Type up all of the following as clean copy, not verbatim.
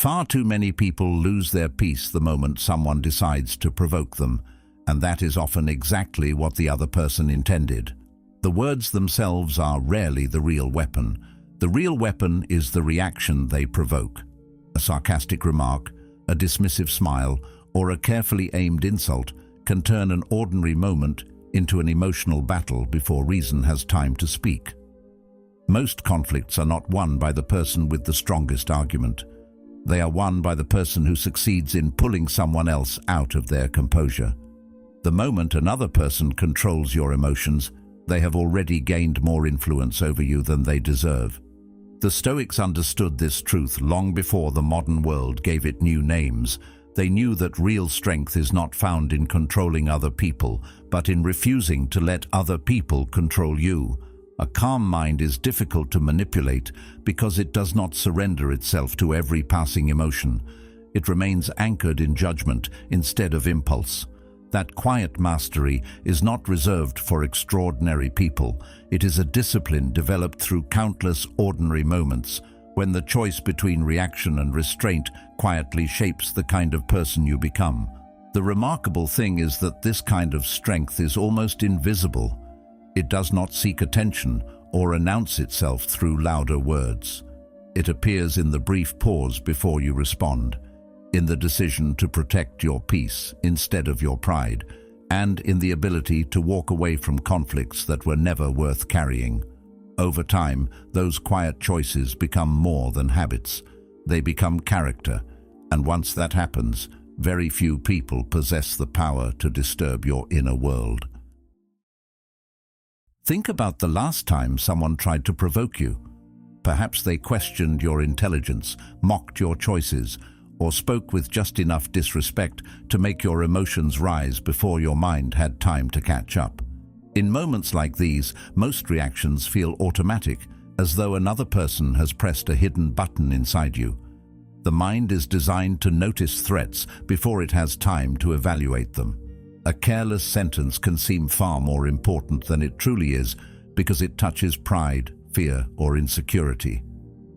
Far too many people lose their peace the moment someone decides to provoke them, and that is often exactly what the other person intended. The words themselves are rarely the real weapon. The real weapon is the reaction they provoke. A sarcastic remark, a dismissive smile, or a carefully aimed insult can turn an ordinary moment into an emotional battle before reason has time to speak. Most conflicts are not won by the person with the strongest argument. They are won by the person who succeeds in pulling someone else out of their composure. The moment another person controls your emotions, they have already gained more influence over you than they deserve. The Stoics understood this truth long before the modern world gave it new names. They knew that real strength is not found in controlling other people, but in refusing to let other people control you. A calm mind is difficult to manipulate because it does not surrender itself to every passing emotion. It remains anchored in judgment instead of impulse. That quiet mastery is not reserved for extraordinary people. It is a discipline developed through countless ordinary moments, when the choice between reaction and restraint quietly shapes the kind of person you become. The remarkable thing is that this kind of strength is almost invisible. It does not seek attention or announce itself through louder words. It appears in the brief pause before you respond, in the decision to protect your peace instead of your pride, and in the ability to walk away from conflicts that were never worth carrying. Over time, those quiet choices become more than habits. They become character, and once that happens, very few people possess the power to disturb your inner world. Think about the last time someone tried to provoke you. Perhaps they questioned your intelligence, mocked your choices, or spoke with just enough disrespect to make your emotions rise before your mind had time to catch up. In moments like these, most reactions feel automatic, as though another person has pressed a hidden button inside you. The mind is designed to notice threats before it has time to evaluate them. A careless sentence can seem far more important than it truly is because it touches pride, fear, or insecurity.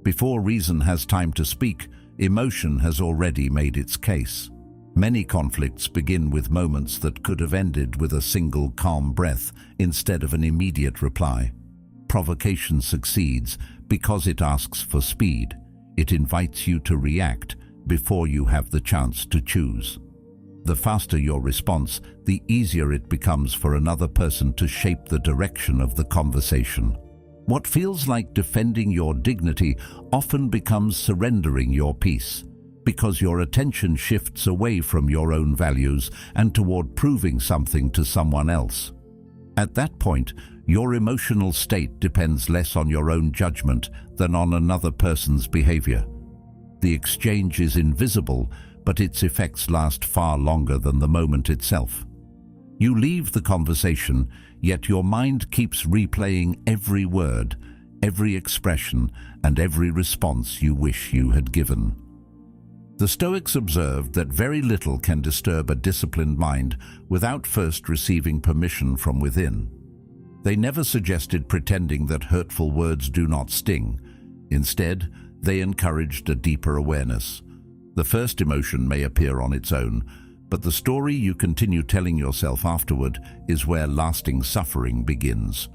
Before reason has time to speak, emotion has already made its case. Many conflicts begin with moments that could have ended with a single calm breath instead of an immediate reply. Provocation succeeds because it asks for speed. It invites you to react before you have the chance to choose. The faster your response, the easier it becomes for another person to shape the direction of the conversation. What feels like defending your dignity often becomes surrendering your peace, because your attention shifts away from your own values and toward proving something to someone else. At that point, your emotional state depends less on your own judgment than on another person's behavior. The exchange is invisible, but its effects last far longer than the moment itself. You leave the conversation, yet your mind keeps replaying every word, every expression, and every response you wish you had given. The Stoics observed that very little can disturb a disciplined mind without first receiving permission from within. They never suggested pretending that hurtful words do not sting. Instead, they encouraged a deeper awareness. The first emotion may appear on its own, but the story you continue telling yourself afterward is where lasting suffering begins.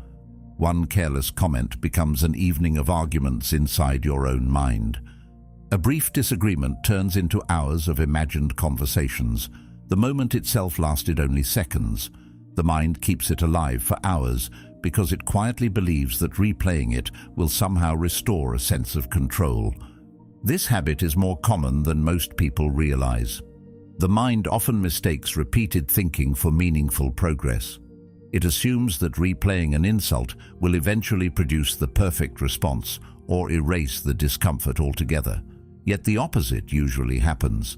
One careless comment becomes an evening of arguments inside your own mind. A brief disagreement turns into hours of imagined conversations. The moment itself lasted only seconds. The mind keeps it alive for hours because it quietly believes that replaying it will somehow restore a sense of control. This habit is more common than most people realize. The mind often mistakes repeated thinking for meaningful progress. It assumes that replaying an insult will eventually produce the perfect response or erase the discomfort altogether. Yet the opposite usually happens.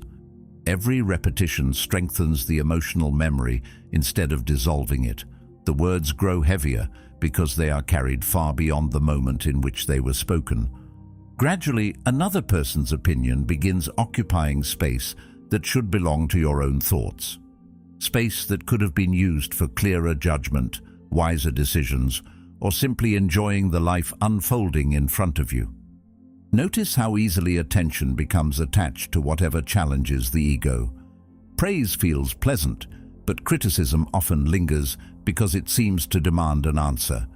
Every repetition strengthens the emotional memory instead of dissolving it. The words grow heavier because they are carried far beyond the moment in which they were spoken. Gradually, another person's opinion begins occupying space that should belong to your own thoughts. Space that could have been used for clearer judgment, wiser decisions, or simply enjoying the life unfolding in front of you. Notice how easily attention becomes attached to whatever challenges the ego. Praise feels pleasant, but criticism often lingers because it seems to demand an answer.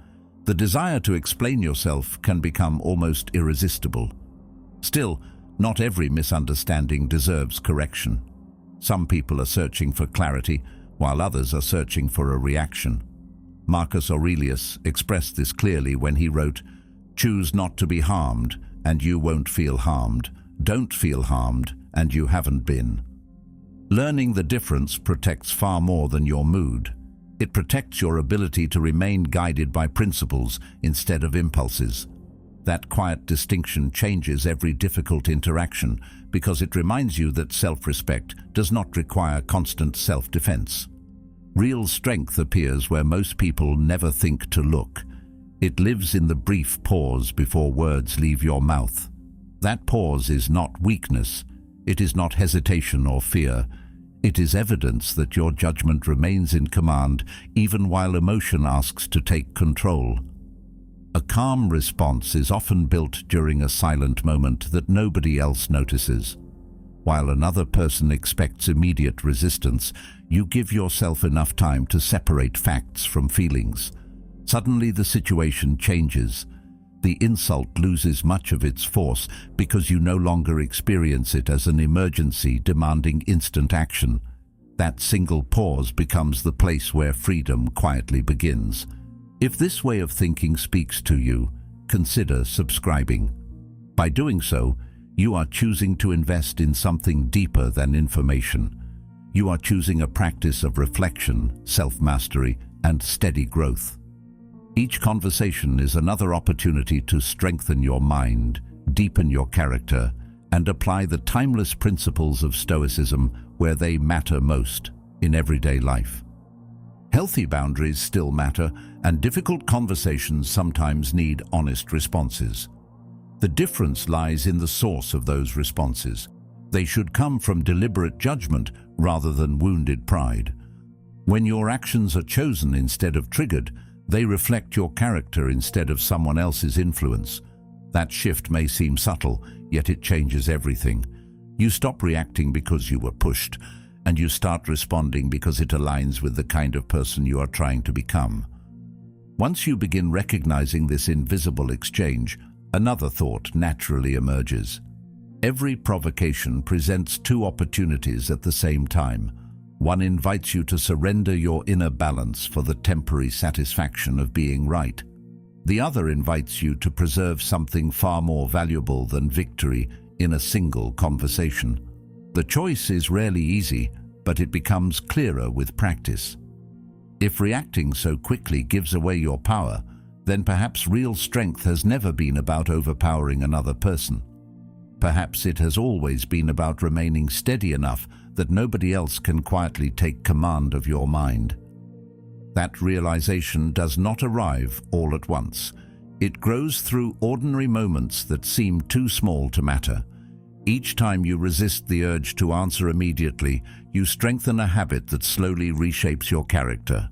The desire to explain yourself can become almost irresistible. Still, not every misunderstanding deserves correction. Some people are searching for clarity, while others are searching for a reaction. Marcus Aurelius expressed this clearly when he wrote, "Choose not to be harmed, and you won't feel harmed. Don't feel harmed, and you haven't been." Learning the difference protects far more than your mood. It protects your ability to remain guided by principles instead of impulses. That quiet distinction changes every difficult interaction because it reminds you that self-respect does not require constant self-defense. Real strength appears where most people never think to look. It lives in the brief pause before words leave your mouth. That pause is not weakness. It is not hesitation or fear. It is evidence that your judgment remains in command even while emotion asks to take control. A calm response is often built during a silent moment that nobody else notices. While another person expects immediate resistance, you give yourself enough time to separate facts from feelings. Suddenly the situation changes. The insult loses much of its force because you no longer experience it as an emergency demanding instant action. That single pause becomes the place where freedom quietly begins. If this way of thinking speaks to you, consider subscribing. By doing so, you are choosing to invest in something deeper than information. You are choosing a practice of reflection, self-mastery, and steady growth. Each conversation is another opportunity to strengthen your mind, deepen your character, and apply the timeless principles of Stoicism where they matter most, in everyday life. Healthy boundaries still matter, and difficult conversations sometimes need honest responses. The difference lies in the source of those responses. They should come from deliberate judgment rather than wounded pride. When your actions are chosen instead of triggered, they reflect your character instead of someone else's influence. That shift may seem subtle, yet it changes everything. You stop reacting because you were pushed, and you start responding because it aligns with the kind of person you are trying to become. Once you begin recognizing this invisible exchange, another thought naturally emerges. Every provocation presents two opportunities at the same time. One invites you to surrender your inner balance for the temporary satisfaction of being right. The other invites you to preserve something far more valuable than victory in a single conversation. The choice is rarely easy, but it becomes clearer with practice. If reacting so quickly gives away your power, then perhaps real strength has never been about overpowering another person. Perhaps it has always been about remaining steady enough that nobody else can quietly take command of your mind. That realization does not arrive all at once. It grows through ordinary moments that seem too small to matter. Each time you resist the urge to answer immediately, you strengthen a habit that slowly reshapes your character.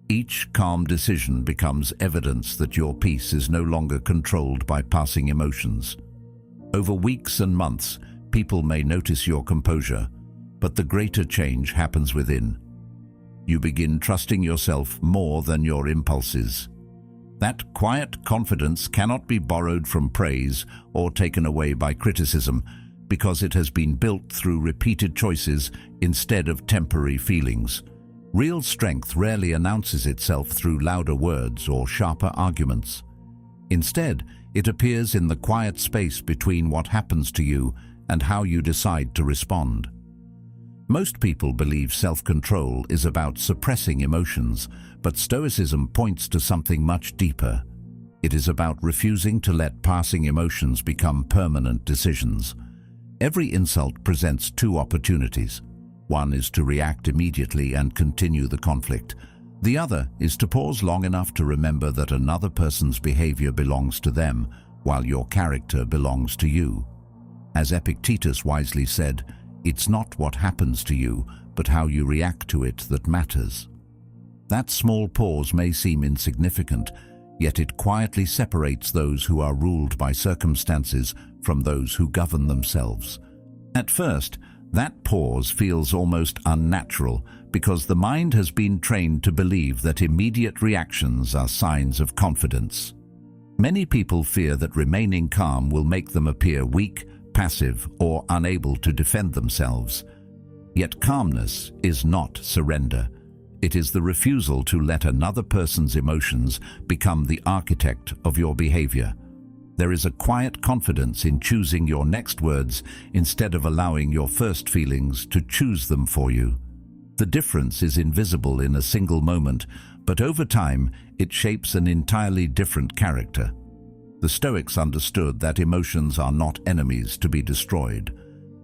Each calm decision becomes evidence that your peace is no longer controlled by passing emotions. Over weeks and months, people may notice your composure, but the greater change happens within. You begin trusting yourself more than your impulses. That quiet confidence cannot be borrowed from praise or taken away by criticism because it has been built through repeated choices instead of temporary feelings. Real strength rarely announces itself through louder words or sharper arguments. Instead, it appears in the quiet space between what happens to you and how you decide to respond. Most people believe self-control is about suppressing emotions, but Stoicism points to something much deeper. It is about refusing to let passing emotions become permanent decisions. Every insult presents two opportunities. One is to react immediately and continue the conflict. The other is to pause long enough to remember that another person's behavior belongs to them, while your character belongs to you. As Epictetus wisely said, "It's not what happens to you, but how you react to it that matters." That small pause may seem insignificant, yet it quietly separates those who are ruled by circumstances from those who govern themselves. At first, that pause feels almost unnatural because the mind has been trained to believe that immediate reactions are signs of confidence. Many people fear that remaining calm will make them appear weak, passive, or unable to defend themselves. Yet calmness is not surrender. It is the refusal to let another person's emotions become the architect of your behavior. There is a quiet confidence in choosing your next words instead of allowing your first feelings to choose them for you. The difference is invisible in a single moment, but over time it shapes an entirely different character. The Stoics understood that emotions are not enemies to be destroyed.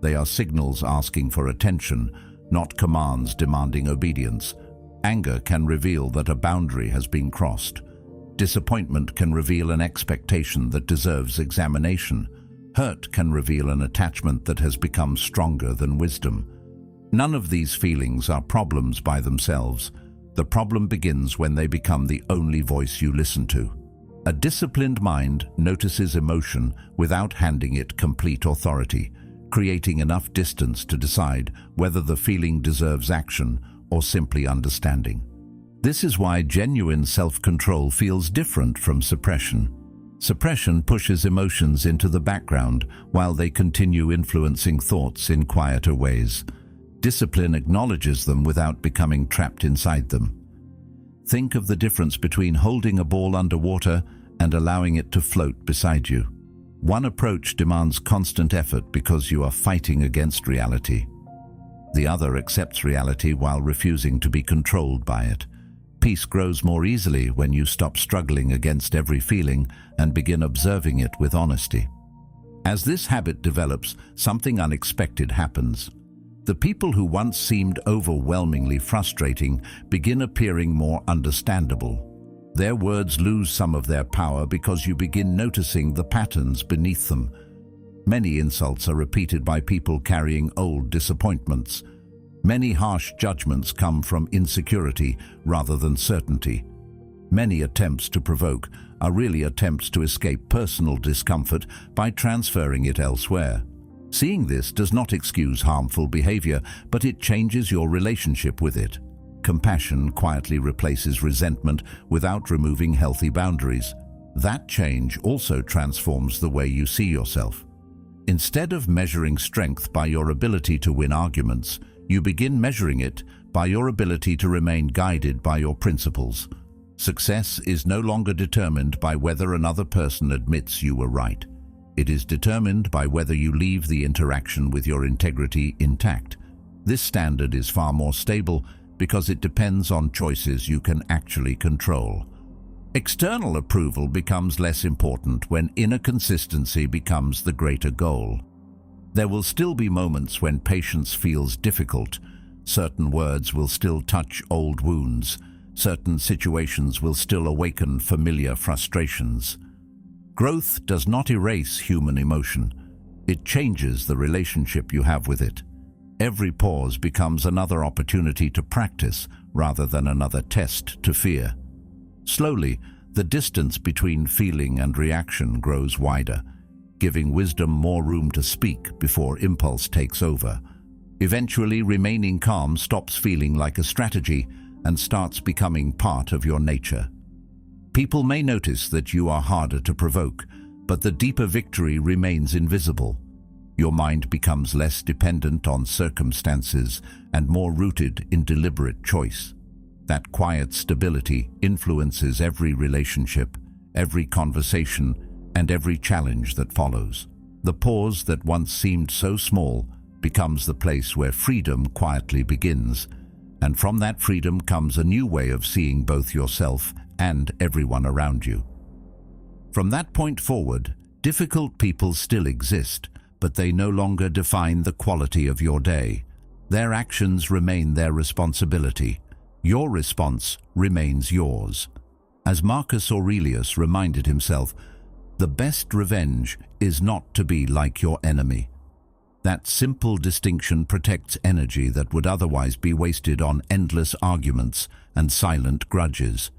They are signals asking for attention, not commands demanding obedience. Anger can reveal that a boundary has been crossed. Disappointment can reveal an expectation that deserves examination. Hurt can reveal an attachment that has become stronger than wisdom. None of these feelings are problems by themselves. The problem begins when they become the only voice you listen to. A disciplined mind notices emotion without handing it complete authority, creating enough distance to decide whether the feeling deserves action or simply understanding. This is why genuine self-control feels different from suppression. Suppression pushes emotions into the background while they continue influencing thoughts in quieter ways. Discipline acknowledges them without becoming trapped inside them. Think of the difference between holding a ball underwater and allowing it to float beside you. One approach demands constant effort because you are fighting against reality. The other accepts reality while refusing to be controlled by it. Peace grows more easily when you stop struggling against every feeling and begin observing it with honesty. As this habit develops, something unexpected happens. The people who once seemed overwhelmingly frustrating begin appearing more understandable. Their words lose some of their power because you begin noticing the patterns beneath them. Many insults are repeated by people carrying old disappointments. Many harsh judgments come from insecurity rather than certainty. Many attempts to provoke are really attempts to escape personal discomfort by transferring it elsewhere. Seeing this does not excuse harmful behavior, but it changes your relationship with it. Compassion quietly replaces resentment without removing healthy boundaries. That change also transforms the way you see yourself. Instead of measuring strength by your ability to win arguments, you begin measuring it by your ability to remain guided by your principles. Success is no longer determined by whether another person admits you were right. It is determined by whether you leave the interaction with your integrity intact. This standard is far more stable because it depends on choices you can actually control. External approval becomes less important when inner consistency becomes the greater goal. There will still be moments when patience feels difficult. Certain words will still touch old wounds. Certain situations will still awaken familiar frustrations. Growth does not erase human emotion. It changes the relationship you have with it. Every pause becomes another opportunity to practice rather than another test to fear. Slowly, the distance between feeling and reaction grows wider, giving wisdom more room to speak before impulse takes over. Eventually, remaining calm stops feeling like a strategy and starts becoming part of your nature. People may notice that you are harder to provoke, but the deeper victory remains invisible. Your mind becomes less dependent on circumstances and more rooted in deliberate choice. That quiet stability influences every relationship, every conversation, and every challenge that follows. The pause that once seemed so small becomes the place where freedom quietly begins, and from that freedom comes a new way of seeing both yourself and everyone around you. From that point forward, difficult people still exist, but they no longer define the quality of your day. Their actions remain their responsibility. Your response remains yours. As Marcus Aurelius reminded himself, the best revenge is not to be like your enemy. That simple distinction protects energy that would otherwise be wasted on endless arguments and silent grudges.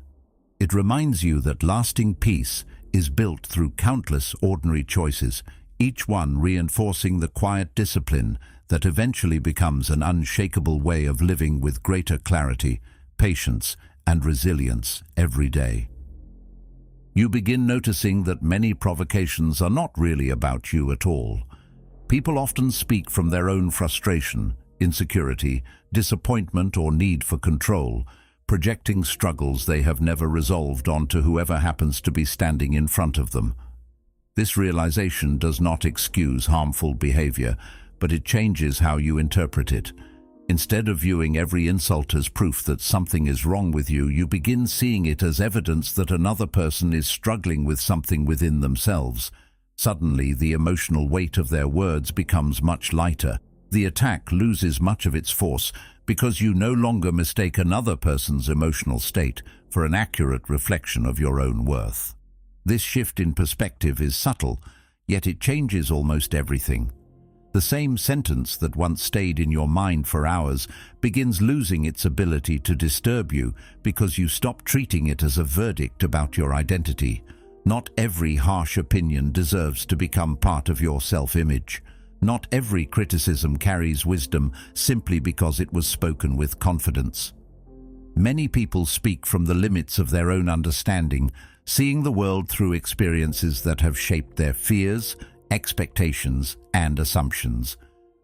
It reminds you that lasting peace is built through countless ordinary choices, each one reinforcing the quiet discipline that eventually becomes an unshakable way of living with greater clarity, patience, and resilience every day. You begin noticing that many provocations are not really about you at all. People often speak from their own frustration, insecurity, disappointment, or need for control, projecting struggles they have never resolved onto whoever happens to be standing in front of them. This realization does not excuse harmful behavior, but it changes how you interpret it. Instead of viewing every insult as proof that something is wrong with you, you begin seeing it as evidence that another person is struggling with something within themselves. Suddenly, the emotional weight of their words becomes much lighter. The attack loses much of its force because you no longer mistake another person's emotional state for an accurate reflection of your own worth. This shift in perspective is subtle, yet it changes almost everything. The same sentence that once stayed in your mind for hours begins losing its ability to disturb you because you stop treating it as a verdict about your identity. Not every harsh opinion deserves to become part of your self-image. Not every criticism carries wisdom simply because it was spoken with confidence. Many people speak from the limits of their own understanding, seeing the world through experiences that have shaped their fears, expectations, and assumptions.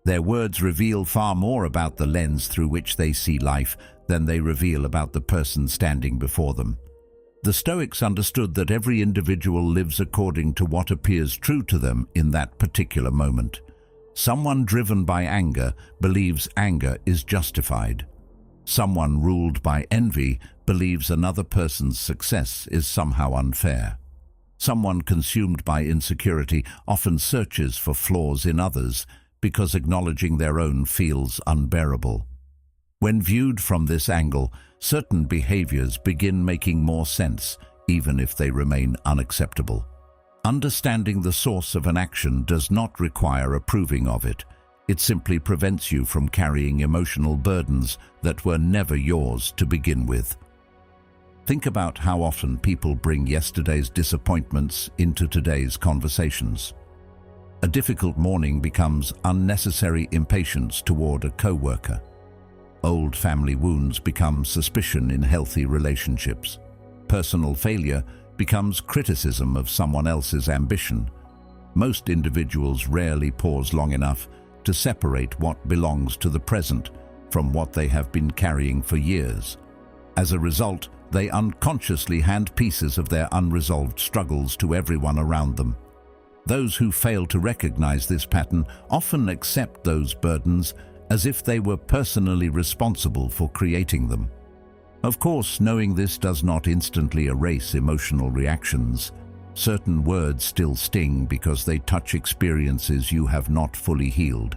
Their words reveal far more about the lens through which they see life than they reveal about the person standing before them. The Stoics understood that every individual lives according to what appears true to them in that particular moment. Someone driven by anger believes anger is justified. Someone ruled by envy believes another person's success is somehow unfair. Someone consumed by insecurity often searches for flaws in others because acknowledging their own feels unbearable. When viewed from this angle, certain behaviors begin making more sense, even if they remain unacceptable. Understanding the source of an action does not require approving of it. It simply prevents you from carrying emotional burdens that were never yours to begin with. Think about how often people bring yesterday's disappointments into today's conversations. A difficult morning becomes unnecessary impatience toward a coworker. Old family wounds become suspicion in healthy relationships. Personal failure becomes criticism of someone else's ambition. Most individuals rarely pause long enough to separate what belongs to the present from what they have been carrying for years. As a result, they unconsciously hand pieces of their unresolved struggles to everyone around them. Those who fail to recognize this pattern often accept those burdens as if they were personally responsible for creating them. Of course, knowing this does not instantly erase emotional reactions. Certain words still sting because they touch experiences you have not fully healed.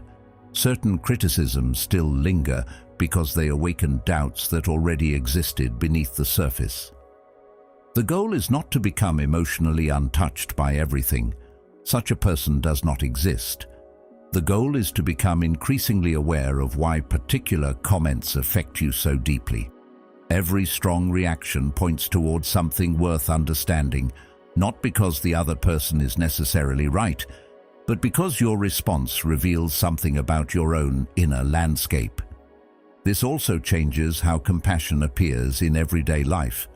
Certain criticisms still linger because they awaken doubts that already existed beneath the surface. The goal is not to become emotionally untouched by everything. Such a person does not exist. The goal is to become increasingly aware of why particular comments affect you so deeply. Every strong reaction points towards something worth understanding, not because the other person is necessarily right, but because your response reveals something about your own inner landscape. This also changes how compassion appears in everyday life.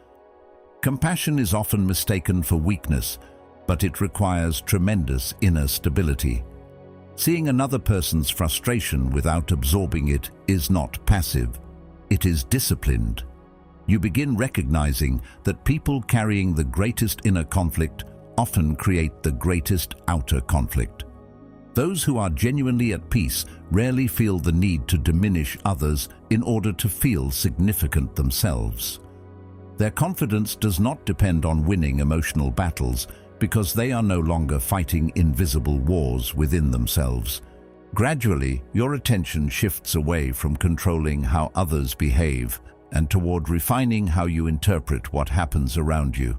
Compassion is often mistaken for weakness, but it requires tremendous inner stability. Seeing another person's frustration without absorbing it is not passive, it is disciplined. You begin recognizing that people carrying the greatest inner conflict often create the greatest outer conflict. Those who are genuinely at peace rarely feel the need to diminish others in order to feel significant themselves. Their confidence does not depend on winning emotional battles because they are no longer fighting invisible wars within themselves. Gradually, your attention shifts away from controlling how others behave and toward refining how you interpret what happens around you.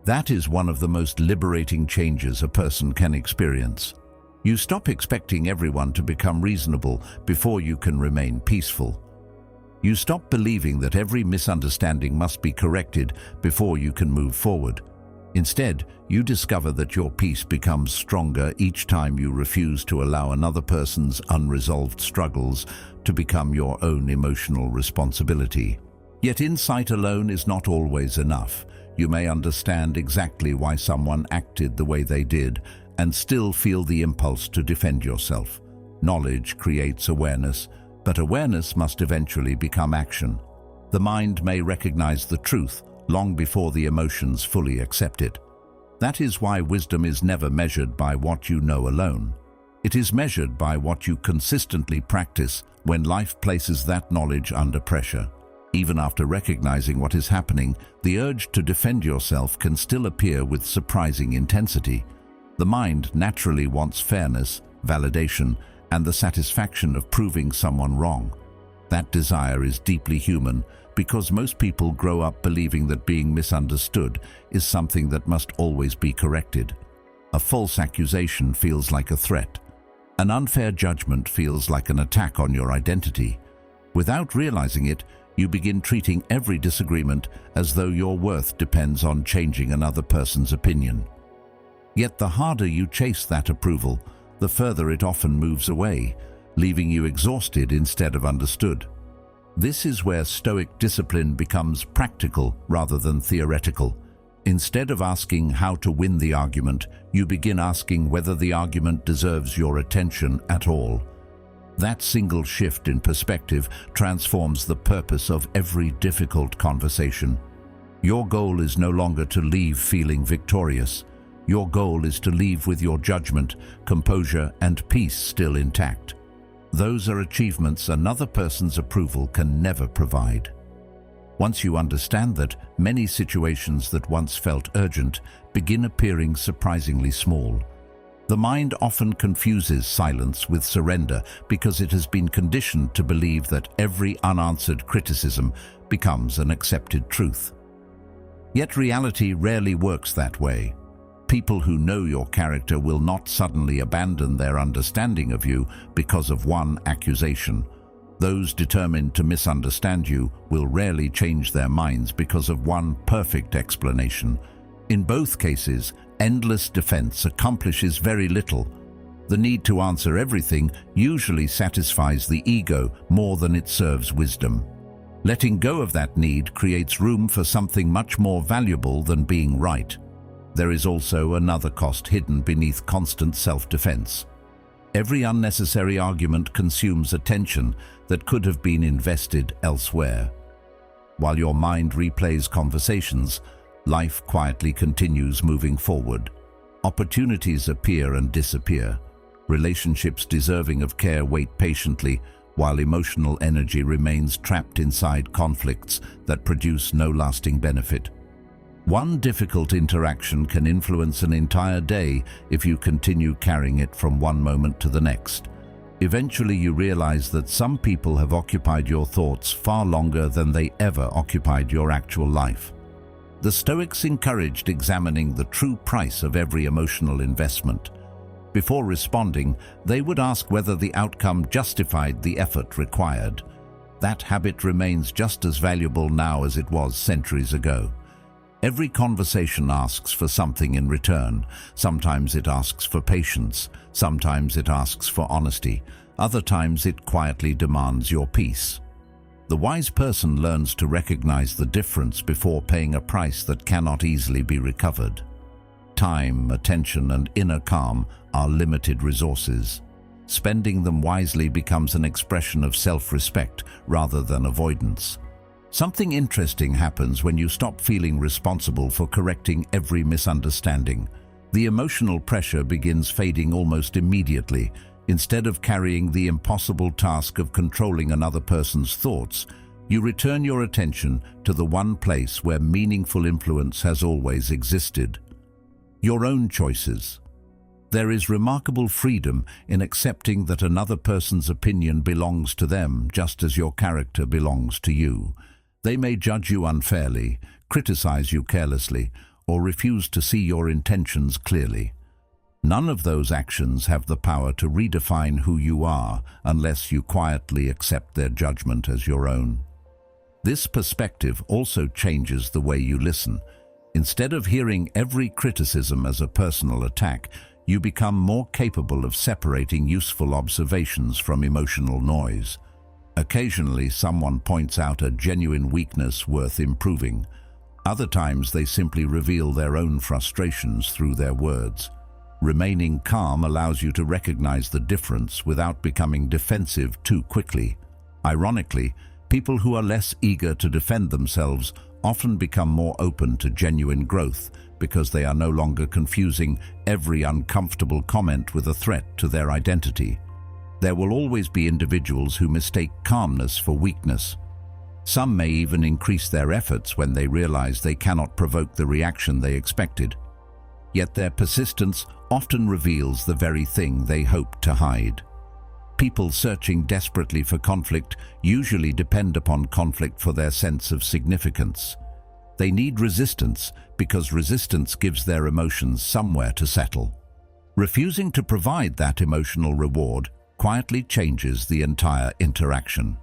That is one of the most liberating changes a person can experience. You stop expecting everyone to become reasonable before you can remain peaceful. You stop believing that every misunderstanding must be corrected before you can move forward. Instead, you discover that your peace becomes stronger each time you refuse to allow another person's unresolved struggles to become your own emotional responsibility. Yet insight alone is not always enough. You may understand exactly why someone acted the way they did and still feel the impulse to defend yourself. Knowledge creates awareness, but awareness must eventually become action. The mind may recognize the truth long before the emotions fully accept it. That is why wisdom is never measured by what you know alone. It is measured by what you consistently practice when life places that knowledge under pressure. Even after recognizing what is happening, the urge to defend yourself can still appear with surprising intensity. The mind naturally wants fairness, validation, and the satisfaction of proving someone wrong. That desire is deeply human because most people grow up believing that being misunderstood is something that must always be corrected. A false accusation feels like a threat. An unfair judgment feels like an attack on your identity. Without realizing it, you begin treating every disagreement as though your worth depends on changing another person's opinion. Yet the harder you chase that approval, the further it often moves away, leaving you exhausted instead of understood. This is where Stoic discipline becomes practical rather than theoretical. Instead of asking how to win the argument, you begin asking whether the argument deserves your attention at all. That single shift in perspective transforms the purpose of every difficult conversation. Your goal is no longer to leave feeling victorious. Your goal is to leave with your judgment, composure, and peace still intact. Those are achievements another person's approval can never provide. Once you understand that, many situations that once felt urgent begin appearing surprisingly small. The mind often confuses silence with surrender because it has been conditioned to believe that every unanswered criticism becomes an accepted truth. Yet reality rarely works that way. People who know your character will not suddenly abandon their understanding of you because of one accusation. Those determined to misunderstand you will rarely change their minds because of one perfect explanation. In both cases, endless defense accomplishes very little. The need to answer everything usually satisfies the ego more than it serves wisdom. Letting go of that need creates room for something much more valuable than being right. There is also another cost hidden beneath constant self-defense. Every unnecessary argument consumes attention that could have been invested elsewhere. While your mind replays conversations, life quietly continues moving forward. Opportunities appear and disappear. Relationships deserving of care wait patiently, while emotional energy remains trapped inside conflicts that produce no lasting benefit. One difficult interaction can influence an entire day if you continue carrying it from one moment to the next. Eventually you realize that some people have occupied your thoughts far longer than they ever occupied your actual life. The Stoics encouraged examining the true price of every emotional investment. Before responding, they would ask whether the outcome justified the effort required. That habit remains just as valuable now as it was centuries ago. Every conversation asks for something in return. Sometimes it asks for patience, sometimes it asks for honesty, other times it quietly demands your peace. The wise person learns to recognize the difference before paying a price that cannot easily be recovered. Time, attention, and inner calm are limited resources. Spending them wisely becomes an expression of self-respect rather than avoidance. Something interesting happens when you stop feeling responsible for correcting every misunderstanding. The emotional pressure begins fading almost immediately. Instead of carrying the impossible task of controlling another person's thoughts, you return your attention to the one place where meaningful influence has always existed: your own choices. There is remarkable freedom in accepting that another person's opinion belongs to them just as your character belongs to you. They may judge you unfairly, criticize you carelessly, or refuse to see your intentions clearly. None of those actions have the power to redefine who you are unless you quietly accept their judgment as your own. This perspective also changes the way you listen. Instead of hearing every criticism as a personal attack, you become more capable of separating useful observations from emotional noise. Occasionally, someone points out a genuine weakness worth improving. Other times, they simply reveal their own frustrations through their words. Remaining calm allows you to recognize the difference without becoming defensive too quickly. Ironically, people who are less eager to defend themselves often become more open to genuine growth because they are no longer confusing every uncomfortable comment with a threat to their identity. There will always be individuals who mistake calmness for weakness. Some may even increase their efforts when they realize they cannot provoke the reaction they expected. Yet their persistence often reveals the very thing they hope to hide. People searching desperately for conflict usually depend upon conflict for their sense of significance. They need resistance because resistance gives their emotions somewhere to settle. Refusing to provide that emotional reward quietly changes the entire interaction.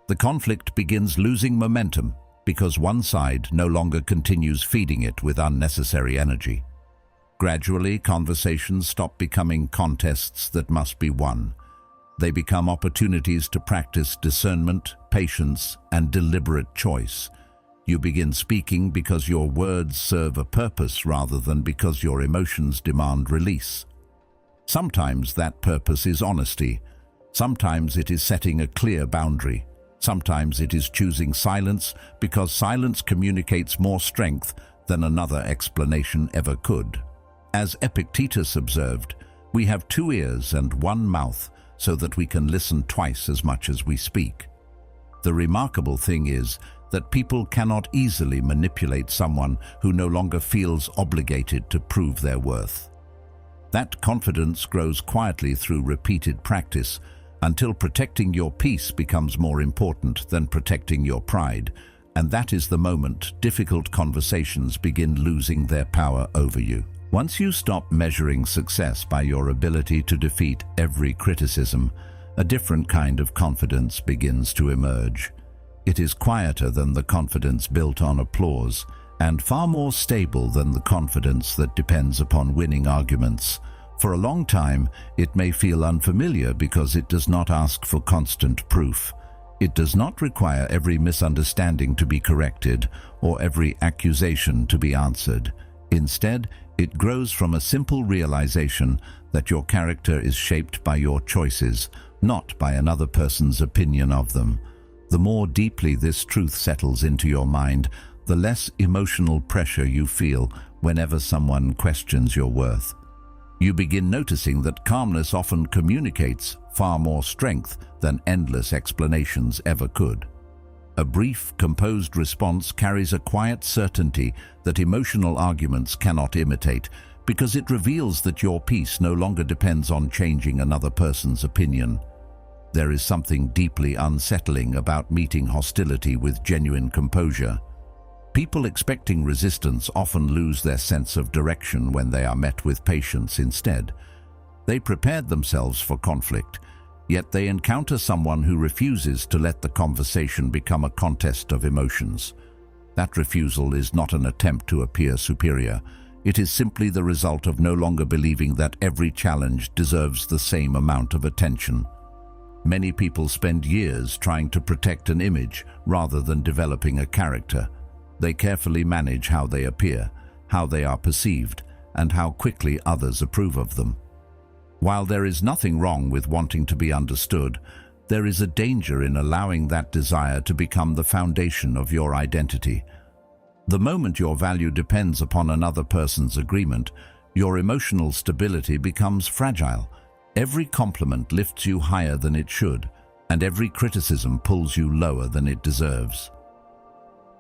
The conflict begins losing momentum because one side no longer continues feeding it with unnecessary energy. Gradually, conversations stop becoming contests that must be won. They become opportunities to practice discernment, patience, and deliberate choice. You begin speaking because your words serve a purpose rather than because your emotions demand release. Sometimes that purpose is honesty. Sometimes it is setting a clear boundary. Sometimes it is choosing silence because silence communicates more strength than another explanation ever could. As Epictetus observed, we have 2 ears and 1 mouth so that we can listen twice as much as we speak. The remarkable thing is that people cannot easily manipulate someone who no longer feels obligated to prove their worth. That confidence grows quietly through repeated practice until protecting your peace becomes more important than protecting your pride, and that is the moment difficult conversations begin losing their power over you. Once you stop measuring success by your ability to defeat every criticism, a different kind of confidence begins to emerge. It is quieter than the confidence built on applause, and far more stable than the confidence that depends upon winning arguments. For a long time, it may feel unfamiliar because it does not ask for constant proof. It does not require every misunderstanding to be corrected or every accusation to be answered. Instead, it grows from a simple realization that your character is shaped by your choices, not by another person's opinion of them. The more deeply this truth settles into your mind, the less emotional pressure you feel whenever someone questions your worth. You begin noticing that calmness often communicates far more strength than endless explanations ever could. A brief, composed response carries a quiet certainty that emotional arguments cannot imitate, because it reveals that your peace no longer depends on changing another person's opinion. There is something deeply unsettling about meeting hostility with genuine composure. People expecting resistance often lose their sense of direction when they are met with patience instead. They prepared themselves for conflict, yet they encounter someone who refuses to let the conversation become a contest of emotions. That refusal is not an attempt to appear superior. It is simply the result of no longer believing that every challenge deserves the same amount of attention. Many people spend years trying to protect an image rather than developing a character. They carefully manage how they appear, how they are perceived, and how quickly others approve of them. While there is nothing wrong with wanting to be understood, there is a danger in allowing that desire to become the foundation of your identity. The moment your value depends upon another person's agreement, your emotional stability becomes fragile. Every compliment lifts you higher than it should, and every criticism pulls you lower than it deserves.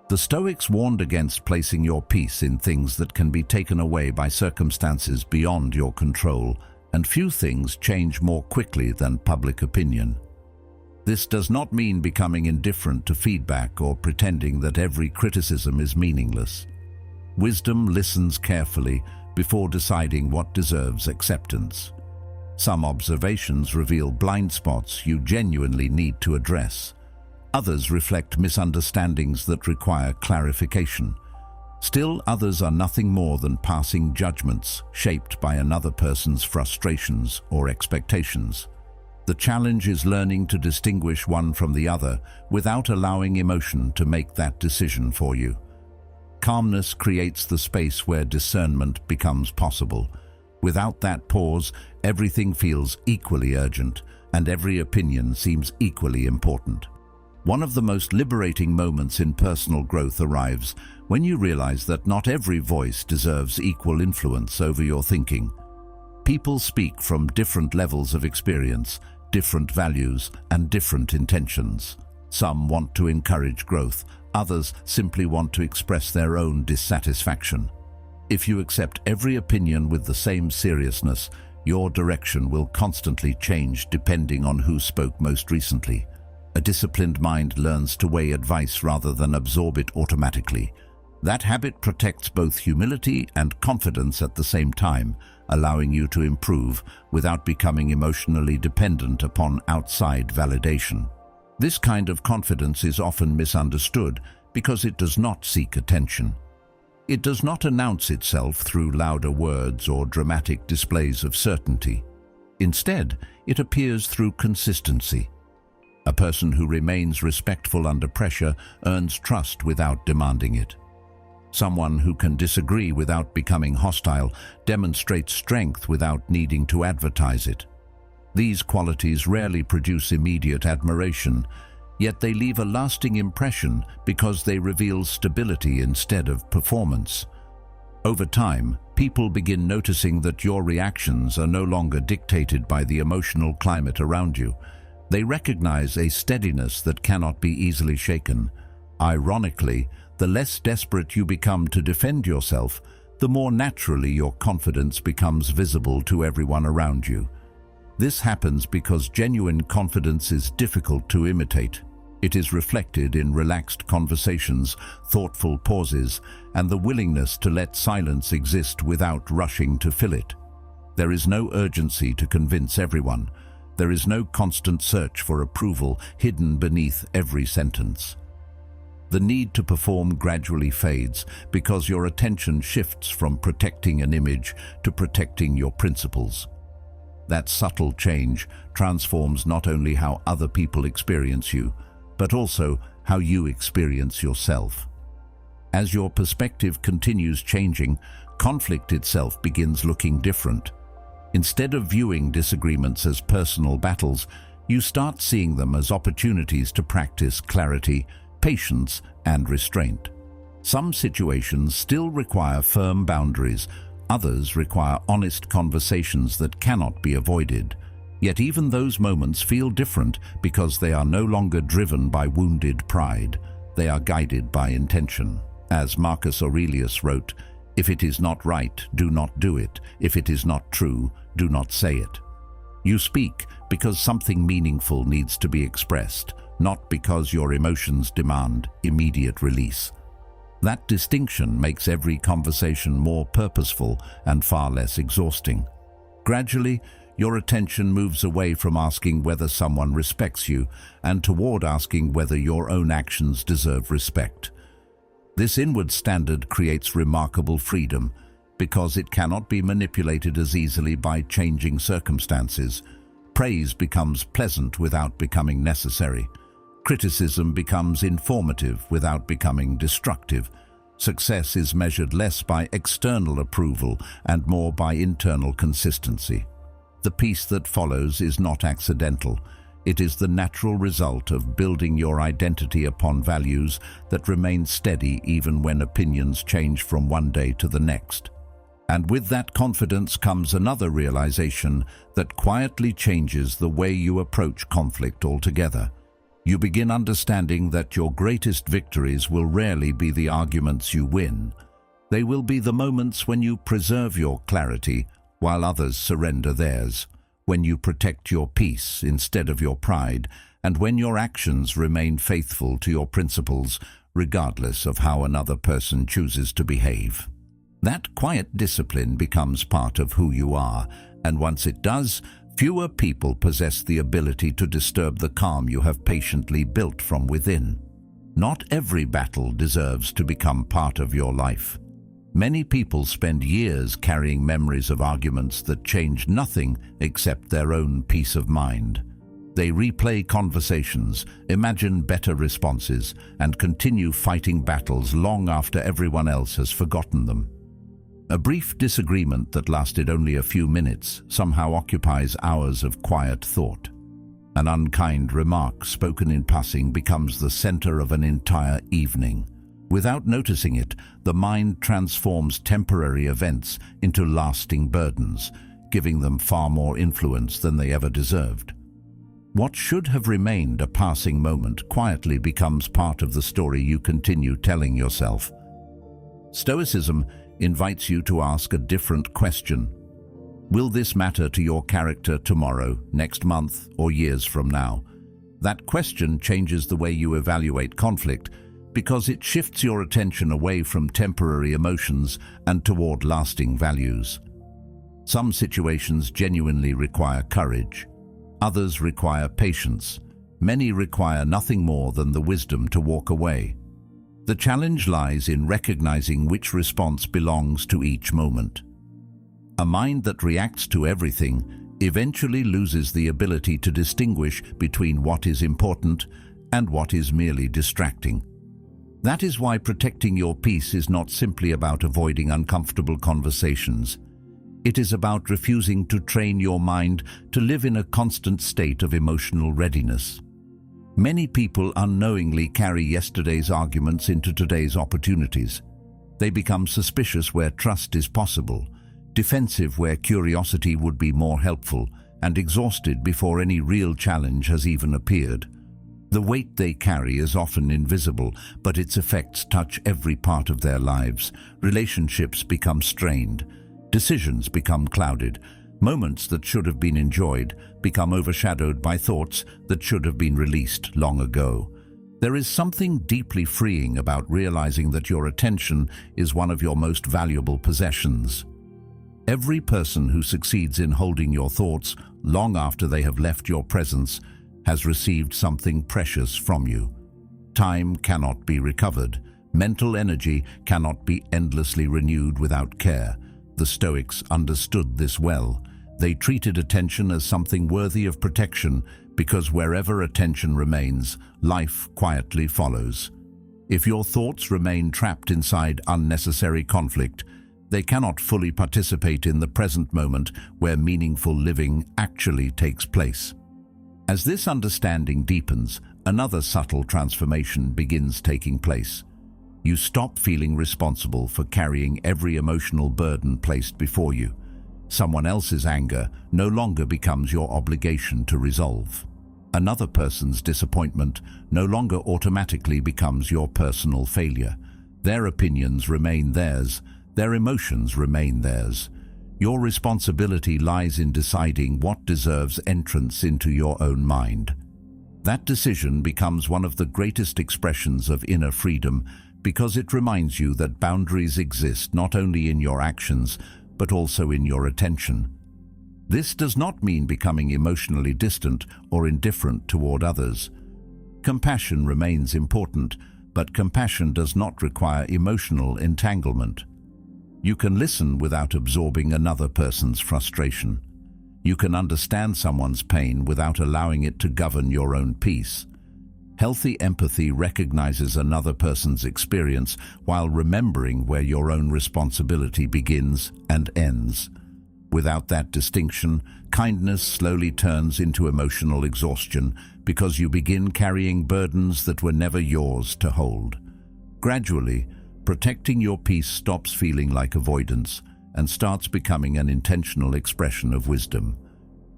The Stoics warned against placing your peace in things that can be taken away by circumstances beyond your control, and few things change more quickly than public opinion. This does not mean becoming indifferent to feedback or pretending that every criticism is meaningless. Wisdom listens carefully before deciding what deserves acceptance. Some observations reveal blind spots you genuinely need to address. Others reflect misunderstandings that require clarification. Still, others are nothing more than passing judgments shaped by another person's frustrations or expectations. The challenge is learning to distinguish one from the other without allowing emotion to make that decision for you. Calmness creates the space where discernment becomes possible. Without that pause, everything feels equally urgent, and every opinion seems equally important. One of the most liberating moments in personal growth arrives when you realize that not every voice deserves equal influence over your thinking. People speak from different levels of experience, different values, and different intentions. Some want to encourage growth, others simply want to express their own dissatisfaction. If you accept every opinion with the same seriousness, your direction will constantly change depending on who spoke most recently. A disciplined mind learns to weigh advice rather than absorb it automatically. That habit protects both humility and confidence at the same time, allowing you to improve without becoming emotionally dependent upon outside validation. This kind of confidence is often misunderstood because it does not seek attention. It does not announce itself through louder words or dramatic displays of certainty. Instead, it appears through consistency. A person who remains respectful under pressure earns trust without demanding it. Someone who can disagree without becoming hostile demonstrates strength without needing to advertise it. These qualities rarely produce immediate admiration, yet they leave a lasting impression because they reveal stability instead of performance. Over time, people begin noticing that your reactions are no longer dictated by the emotional climate around you. They recognize a steadiness that cannot be easily shaken. Ironically, the less desperate you become to defend yourself, the more naturally your confidence becomes visible to everyone around you. This happens because genuine confidence is difficult to imitate. It is reflected in relaxed conversations, thoughtful pauses, and the willingness to let silence exist without rushing to fill it. There is no urgency to convince everyone. There is no constant search for approval hidden beneath every sentence. The need to perform gradually fades because your attention shifts from protecting an image to protecting your principles. That subtle change transforms not only how other people experience you, but also how you experience yourself. As your perspective continues changing, conflict itself begins looking different. Instead of viewing disagreements as personal battles, you start seeing them as opportunities to practice clarity, patience, and restraint. Some situations still require firm boundaries, others require honest conversations that cannot be avoided. Yet even those moments feel different because they are no longer driven by wounded pride. They are guided by intention. As Marcus Aurelius wrote, "If it is not right, do not do it. If it is not true, do not say it." You speak because something meaningful needs to be expressed, not because your emotions demand immediate release. That distinction makes every conversation more purposeful and far less exhausting. Gradually, your attention moves away from asking whether someone respects you and toward asking whether your own actions deserve respect. This inward standard creates remarkable freedom because it cannot be manipulated as easily by changing circumstances. Praise becomes pleasant without becoming necessary. Criticism becomes informative without becoming destructive. Success is measured less by external approval and more by internal consistency. The peace that follows is not accidental. It is the natural result of building your identity upon values that remain steady even when opinions change from one day to the next. And with that confidence comes another realization that quietly changes the way you approach conflict altogether. You begin understanding that your greatest victories will rarely be the arguments you win. They will be the moments when you preserve your clarity while others surrender theirs, when you protect your peace instead of your pride, and when your actions remain faithful to your principles, regardless of how another person chooses to behave. That quiet discipline becomes part of who you are, and once it does, fewer people possess the ability to disturb the calm you have patiently built from within. Not every battle deserves to become part of your life. Many people spend years carrying memories of arguments that change nothing except their own peace of mind. They replay conversations, imagine better responses, and continue fighting battles long after everyone else has forgotten them. A brief disagreement that lasted only a few minutes somehow occupies hours of quiet thought. An unkind remark spoken in passing becomes the center of an entire evening. Without noticing it, the mind transforms temporary events into lasting burdens, giving them far more influence than they ever deserved. What should have remained a passing moment quietly becomes part of the story you continue telling yourself. Stoicism invites you to ask a different question. Will this matter to your character tomorrow, next month, or years from now? That question changes the way you evaluate conflict because it shifts your attention away from temporary emotions and toward lasting values. Some situations genuinely require courage. Others require patience. Many require nothing more than the wisdom to walk away. The challenge lies in recognizing which response belongs to each moment. A mind that reacts to everything eventually loses the ability to distinguish between what is important and what is merely distracting. That is why protecting your peace is not simply about avoiding uncomfortable conversations. It is about refusing to train your mind to live in a constant state of emotional readiness. Many people unknowingly carry yesterday's arguments into today's opportunities. They become suspicious where trust is possible, defensive where curiosity would be more helpful, and exhausted before any real challenge has even appeared. The weight they carry is often invisible, but its effects touch every part of their lives. Relationships become strained. Decisions become clouded. Moments that should have been enjoyed become overshadowed by thoughts that should have been released long ago. There is something deeply freeing about realizing that your attention is one of your most valuable possessions. Every person who succeeds in holding your thoughts long after they have left your presence has received something precious from you. Time cannot be recovered. Mental energy cannot be endlessly renewed without care. The Stoics understood this well. They treated attention as something worthy of protection because wherever attention remains, life quietly follows. If your thoughts remain trapped inside unnecessary conflict, they cannot fully participate in the present moment where meaningful living actually takes place. As this understanding deepens, another subtle transformation begins taking place. You stop feeling responsible for carrying every emotional burden placed before you. Someone else's anger no longer becomes your obligation to resolve. Another person's disappointment no longer automatically becomes your personal failure. Their opinions remain theirs. Their emotions remain theirs. Your responsibility lies in deciding what deserves entrance into your own mind. That decision becomes one of the greatest expressions of inner freedom because it reminds you that boundaries exist not only in your actions, but also in your attention. This does not mean becoming emotionally distant or indifferent toward others. Compassion remains important, but compassion does not require emotional entanglement. You can listen without absorbing another person's frustration. You can understand someone's pain without allowing it to govern your own peace. Healthy empathy recognizes another person's experience while remembering where your own responsibility begins and ends. Without that distinction, kindness slowly turns into emotional exhaustion because you begin carrying burdens that were never yours to hold. Gradually, protecting your peace stops feeling like avoidance and starts becoming an intentional expression of wisdom.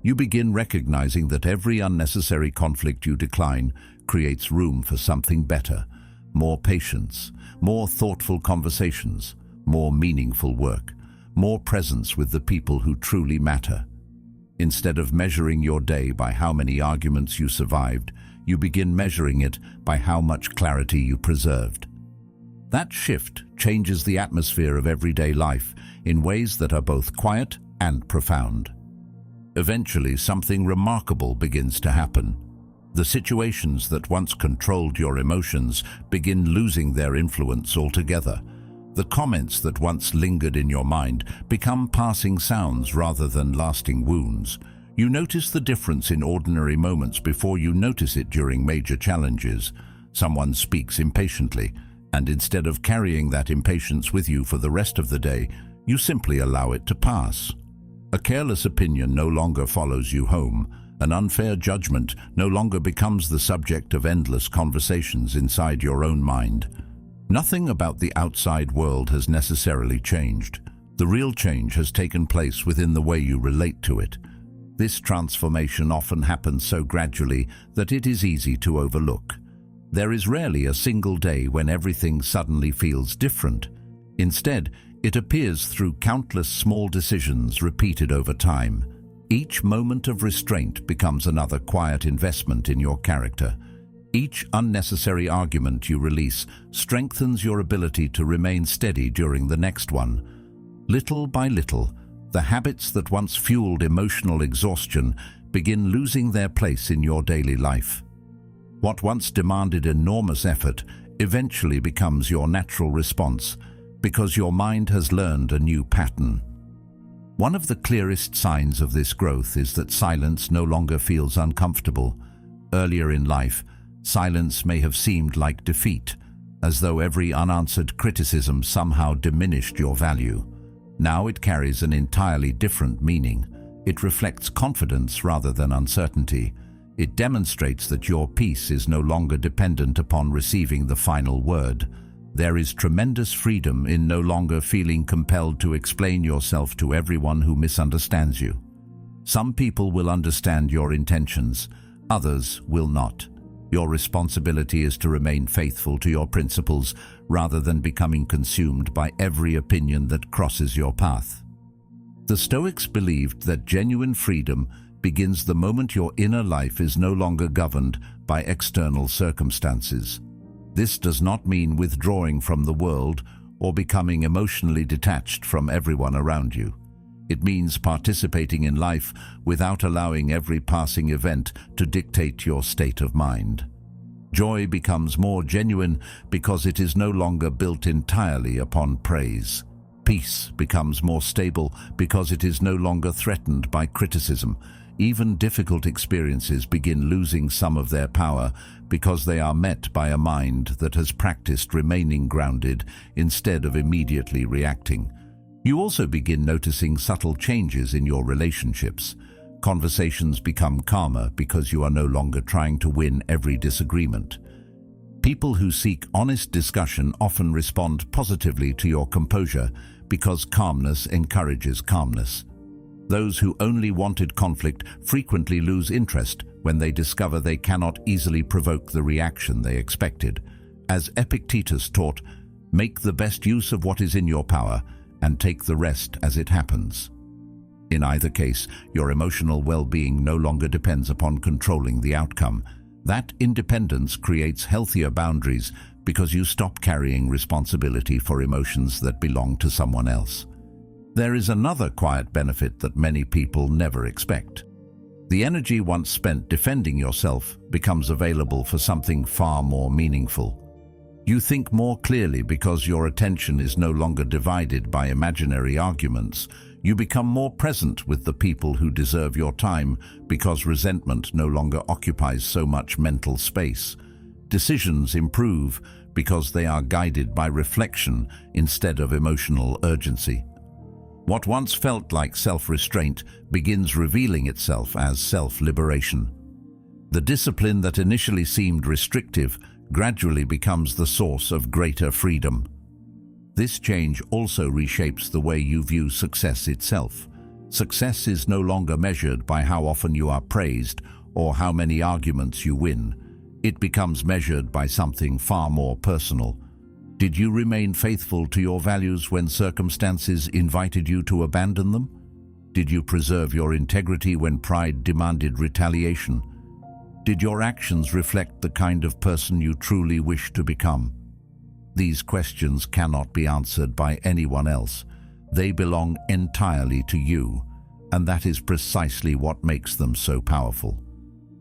You begin recognizing that every unnecessary conflict you decline creates room for something better, more patience, more thoughtful conversations, more meaningful work, more presence with the people who truly matter. Instead of measuring your day by how many arguments you survived, you begin measuring it by how much clarity you preserved. That shift changes the atmosphere of everyday life in ways that are both quiet and profound. Eventually, something remarkable begins to happen. The situations that once controlled your emotions begin losing their influence altogether. The comments that once lingered in your mind become passing sounds rather than lasting wounds. You notice the difference in ordinary moments before you notice it during major challenges. Someone speaks impatiently, and instead of carrying that impatience with you for the rest of the day, you simply allow it to pass. A careless opinion no longer follows you home. An unfair judgment no longer becomes the subject of endless conversations inside your own mind. Nothing about the outside world has necessarily changed. The real change has taken place within the way you relate to it. This transformation often happens so gradually that it is easy to overlook. There is rarely a single day when everything suddenly feels different. Instead, it appears through countless small decisions repeated over time. Each moment of restraint becomes another quiet investment in your character. Each unnecessary argument you release strengthens your ability to remain steady during the next one. Little by little, the habits that once fueled emotional exhaustion begin losing their place in your daily life. What once demanded enormous effort eventually becomes your natural response because your mind has learned a new pattern. One of the clearest signs of this growth is that silence no longer feels uncomfortable. Earlier in life, silence may have seemed like defeat, as though every unanswered criticism somehow diminished your value. Now it carries an entirely different meaning. It reflects confidence rather than uncertainty. It demonstrates that your peace is no longer dependent upon receiving the final word. There is tremendous freedom in no longer feeling compelled to explain yourself to everyone who misunderstands you. Some people will understand your intentions, others will not. Your responsibility is to remain faithful to your principles rather than becoming consumed by every opinion that crosses your path. The Stoics believed that genuine freedom begins the moment your inner life is no longer governed by external circumstances. This does not mean withdrawing from the world or becoming emotionally detached from everyone around you. It means participating in life without allowing every passing event to dictate your state of mind. Joy becomes more genuine because it is no longer built entirely upon praise. Peace becomes more stable because it is no longer threatened by criticism. Even difficult experiences begin losing some of their power because they are met by a mind that has practiced remaining grounded instead of immediately reacting. You also begin noticing subtle changes in your relationships. Conversations become calmer because you are no longer trying to win every disagreement. People who seek honest discussion often respond positively to your composure because calmness encourages calmness. Those who only wanted conflict frequently lose interest when they discover they cannot easily provoke the reaction they expected. As Epictetus taught, make the best use of what is in your power and take the rest as it happens. In either case, your emotional well-being no longer depends upon controlling the outcome. That independence creates healthier boundaries because you stop carrying responsibility for emotions that belong to someone else. There is another quiet benefit that many people never expect. The energy once spent defending yourself becomes available for something far more meaningful. You think more clearly because your attention is no longer divided by imaginary arguments. You become more present with the people who deserve your time because resentment no longer occupies so much mental space. Decisions improve because they are guided by reflection instead of emotional urgency. What once felt like self-restraint begins revealing itself as self-liberation. The discipline that initially seemed restrictive gradually becomes the source of greater freedom. This change also reshapes the way you view success itself. Success is no longer measured by how often you are praised or how many arguments you win. It becomes measured by something far more personal. Did you remain faithful to your values when circumstances invited you to abandon them? Did you preserve your integrity when pride demanded retaliation? Did your actions reflect the kind of person you truly wish to become? These questions cannot be answered by anyone else. They belong entirely to you, and that is precisely what makes them so powerful.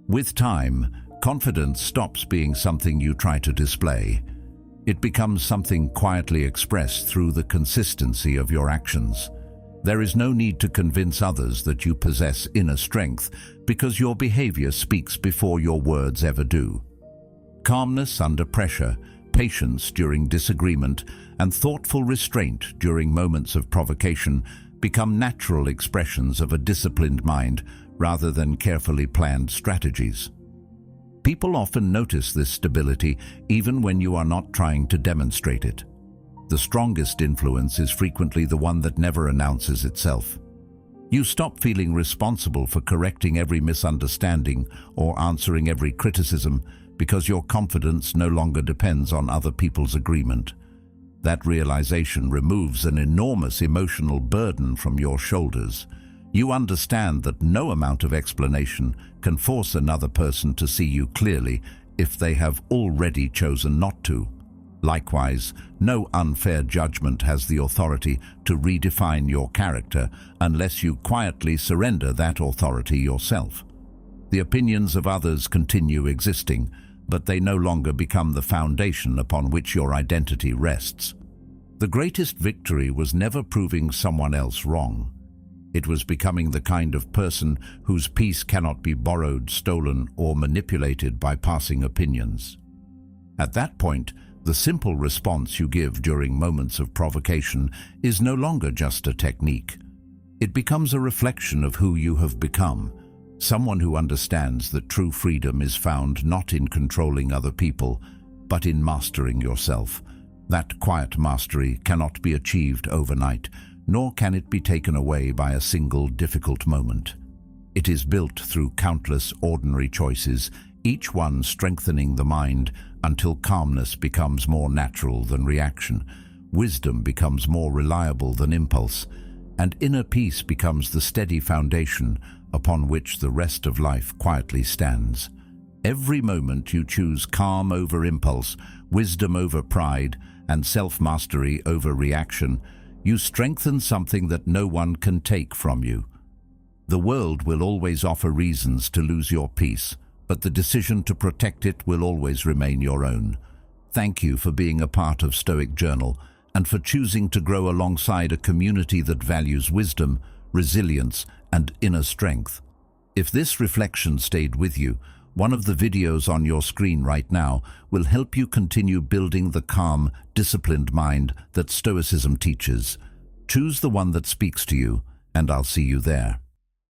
With time, Confidence stops being something you try to display. It becomes something quietly expressed through the consistency of your actions. There is no need to convince others that you possess inner strength because your behavior speaks before your words ever do. Calmness under pressure, patience during disagreement, and thoughtful restraint during moments of provocation become natural expressions of a disciplined mind rather than carefully planned strategies. People often notice this stability even when you are not trying to demonstrate it. The strongest influence is frequently the one that never announces itself. You stop feeling responsible for correcting every misunderstanding or answering every criticism because your confidence no longer depends on other people's agreement. That realization removes an enormous emotional burden from your shoulders. You understand that no amount of explanation can force another person to see you clearly if they have already chosen not to. Likewise, no unfair judgment has the authority to redefine your character unless you quietly surrender that authority yourself. The opinions of others continue existing, but they no longer become the foundation upon which your identity rests. The greatest victory was never proving someone else wrong. It was becoming the kind of person whose peace cannot be borrowed, stolen, or manipulated by passing opinions. At that point, the simple response you give during moments of provocation is no longer just a technique. It becomes a reflection of who you have become, someone who understands that true freedom is found not in controlling other people, but in mastering yourself. That quiet mastery cannot be achieved overnight, nor can it be taken away by a single difficult moment. It is built through countless ordinary choices, each one strengthening the mind until calmness becomes more natural than reaction, wisdom becomes more reliable than impulse, and inner peace becomes the steady foundation upon which the rest of life quietly stands. Every moment you choose calm over impulse, wisdom over pride, and self-mastery over reaction, you strengthen something that no one can take from you. The world will always offer reasons to lose your peace, but the decision to protect it will always remain your own. Thank you for being a part of Stoic Journal and for choosing to grow alongside a community that values wisdom, resilience, and inner strength. If this reflection stayed with you, one of the videos on your screen right now will help you continue building the calm, disciplined mind that Stoicism teaches. Choose the one that speaks to you, and I'll see you there.